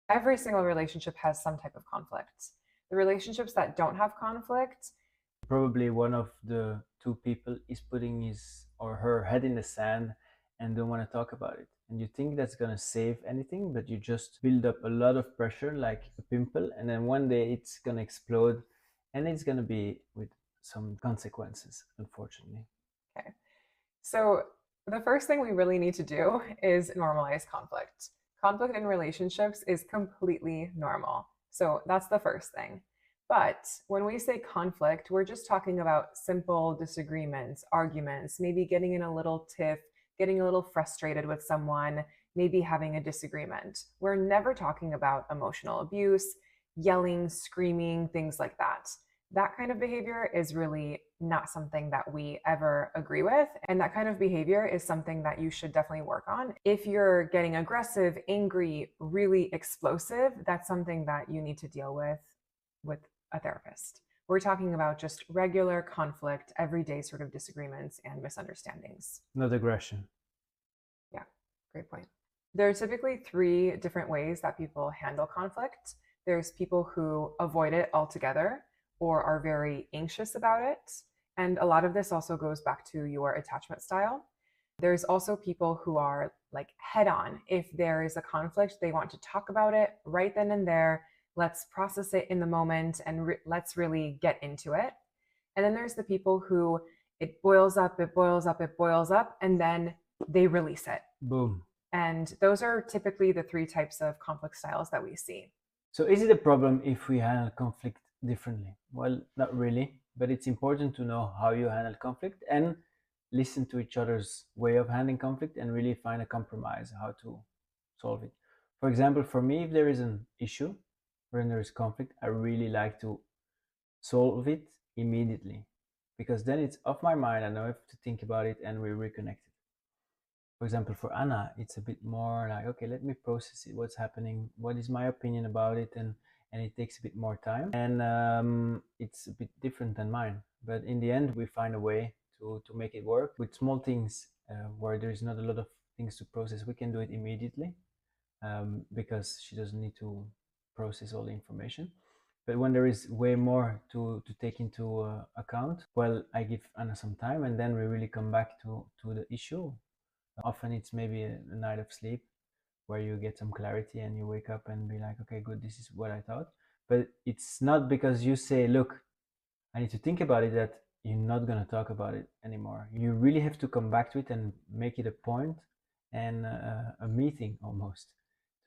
Every single relationship has some type of conflict. The relationships that don't have conflict, Probably one of the two people is putting his or her head in the sand and don't want to talk about it. And you think that's going to save anything, but you just build up a lot of pressure like a pimple, and then one day it's going to explode, and it's going to be with some consequences, unfortunately. okay. So the first thing we really need to do is normalize conflict. Conflict in relationships is completely normal. So that's the first thing. But when we say conflict, we're just talking about simple disagreements, arguments, maybe getting in a little tiff, getting a little frustrated with someone, maybe having a disagreement. We're never talking about emotional abuse, yelling, screaming, things like that. That kind of behavior is really not something that we ever agree with. And that kind of behavior is something that you should definitely work on. If you're getting aggressive, angry, really explosive, that's something that you need to deal with a therapist. We're talking about just regular conflict, everyday sort of disagreements and misunderstandings. Not aggression. Yeah, great point. There are typically three different ways that people handle conflict. There's people who avoid it altogether or are very anxious about it. And a lot of this also goes back to your attachment style. There's also people who are like head on. If there is a conflict, they want to talk about it right then and there. Let's process it in the moment and let's really get into it. And then there's the people who it boils up, it boils up, it boils up, and then they release it. Boom. And those are typically the three types of conflict styles that we see. So is it a problem if we handle conflict differently? Well, not really, but it's important to know how you handle conflict and listen to each other's way of handling conflict and really find a compromise how to solve it. For example, for me, if there is an issue, when there is conflict, I really like to solve it immediately because then it's off my mind. I don't have to think about it and we're reconnected. For example, for Anna, it's a bit more like, okay, let me process it, what's happening, what is my opinion about it, and it takes a bit more time, and it's a bit different than mine. But in the end, we find a way to make it work with small things where there is not a lot of things to process. We can do it immediately because she doesn't need to process all the information. But when there is way more to take into account, well, I give Anna some time, and then we really come back to the issue. Often it's maybe a night of sleep where you get some clarity and you wake up and be like, okay, good, this is what I thought. But it's not because you say, look, I need to think about it, that you're not going to talk about it anymore. You really have to come back to it and make it a point and a meeting almost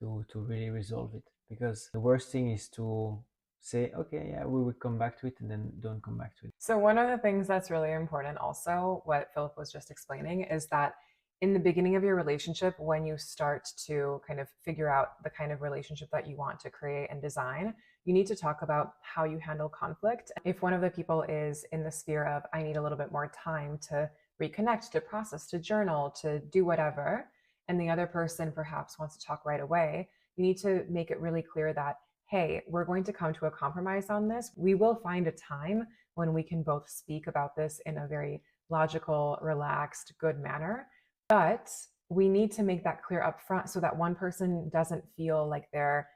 to really resolve it. Because the worst thing is to say, okay, yeah, we will come back to it, and then don't come back to it. So, one of the things that's really important, also, what Philip was just explaining, is that in the beginning of your relationship, when you start to kind of figure out the kind of relationship that you want to create and design, you need to talk about how you handle conflict. If one of the people is in the sphere of, I need a little bit more time to reconnect, to process, to journal, to do whatever, and the other person perhaps wants to talk right away, you need to make it really clear that, hey, we're going to come to a compromise on this. We will find a time when we can both speak about this in a very logical, relaxed, good manner. But we need to make that clear up front so that one person doesn't feel like they're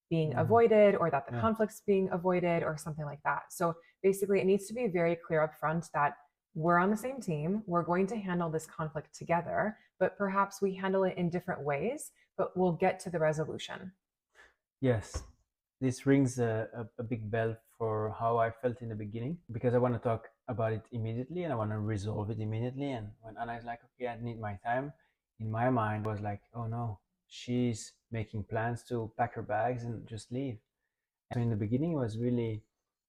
being avoided or that the Yeah. conflict's being avoided or something like that. So basically, it needs to be very clear up front that we're on the same team. We're going to handle this conflict together, but perhaps we handle it in different ways, but we'll get to the resolution. Yes, this rings a big bell for how I felt in the beginning because I want to talk about it immediately and I want to resolve it immediately. And when Anna is like, okay, I need my time, in my mind was like, oh no, she's making plans to pack her bags and just leave. So in the beginning, it was really,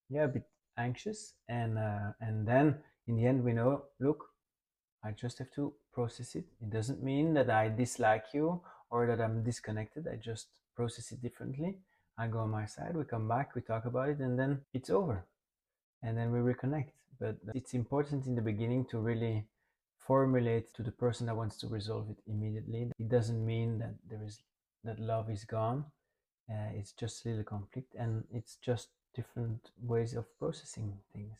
yeah, a bit anxious, and then in the end, we know, look, I just have to process it. It doesn't mean that I dislike you or that I'm disconnected. I just process it differently. I go on my side, we come back, we talk about it, and then it's over. And then we reconnect. But it's important in the beginning to really formulate to the person that wants to resolve it immediately. It doesn't mean that that love is gone. It's just a little conflict, and it's just different ways of processing things.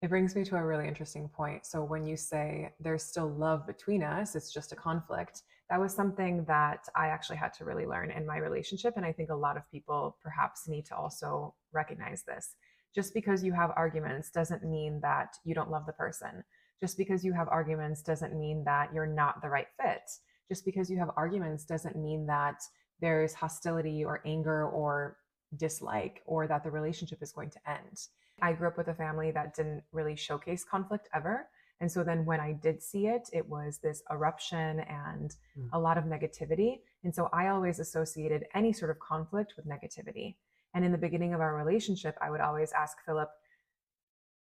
It brings me to a really interesting point. So, when you say there's still love between us, it's just a conflict, that was something that I actually had to really learn in my relationship. And I think a lot of people perhaps need to also recognize this. Just because you have arguments doesn't mean that you don't love the person. Just because you have arguments doesn't mean that you're not the right fit. Just because you have arguments doesn't mean that there's hostility or anger or dislike or that the relationship is going to end. I grew up with a family that didn't really showcase conflict ever. And so then when I did see it, it was this eruption and Mm. a lot of negativity. And so I always associated any sort of conflict with negativity. And in the beginning of our relationship, I would always ask Philip,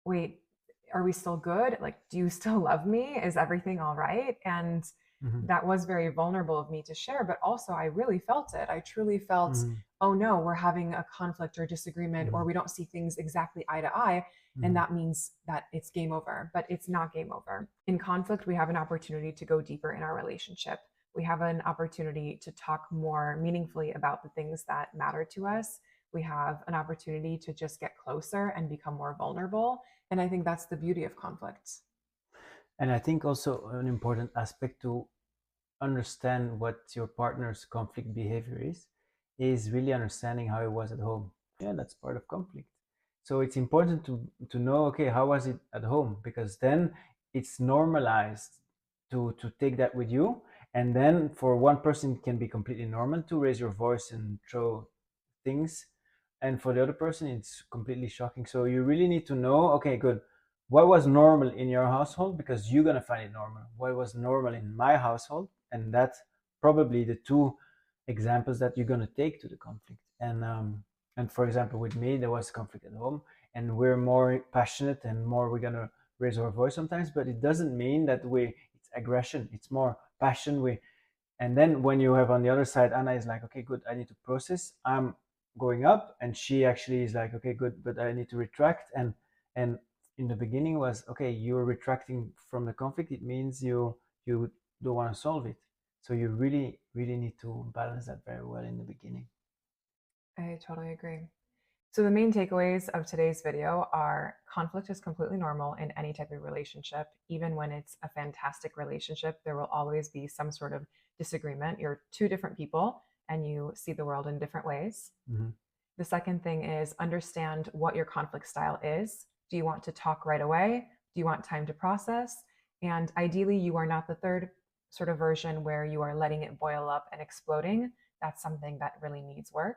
wait, are we still good? Like, do you still love me? Is everything all right? And Mhm. that was very vulnerable of me to share, but also I really felt it. I truly felt, Mhm. oh no, we're having a conflict or disagreement, or Mhm. we don't see things exactly eye to eye. And Mhm. that means that it's game over, but it's not game over. In conflict, we have an opportunity to go deeper in our relationship. We have an opportunity to talk more meaningfully about the things that matter to us. We have an opportunity to just get closer and become more vulnerable. And I think that's the beauty of conflict. And I think also an important aspect to understand what your partner's conflict behavior is really understanding how it was at home. Yeah, that's part of conflict. So it's important to know, okay, how was it at home? Because then it's normalized to take that with you. And then for one person it can be completely normal to raise your voice and throw things. And for the other person it's completely shocking. So you really need to know, okay, good. What was normal in your household? Because you're gonna find it normal. What was normal in my household? And that's probably the two examples that you're gonna take to the conflict. And for example, with me, there was conflict at home, and we're more passionate and more we're gonna raise our voice sometimes. But it doesn't mean that we it's aggression. It's more passion. We and then when you have on the other side, Anna is like, okay, good, I need to process. I'm going up, and she actually is like, okay, good, but I need to retract. And in the beginning was okay, you're retracting from the conflict. It means you don't want to solve it. So you really need to balance that very well in the beginning. I totally agree. So, the main takeaways of today's video are conflict is completely normal in any type of relationship. Even when it's a fantastic relationship, there will always be some sort of disagreement. You're two different people and you see the world in different ways. Mhm. The second thing is understand what your conflict style is. Do you want to talk right away? Do you want time to process? And ideally, you are not the third sort of version where you are letting it boil up and exploding. That's something that really needs work.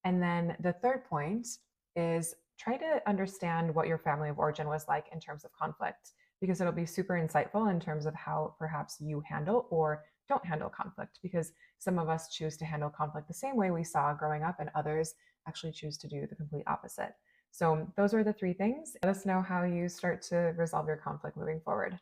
And then the third point is try to understand what your family of origin was like in terms of conflict, because it'll be super insightful in terms of how perhaps you handle or don't handle conflict. Because some of us choose to handle conflict the same way we saw growing up, and others actually choose to do the complete opposite. So, those are the three things. Let us know how you start to resolve your conflict moving forward.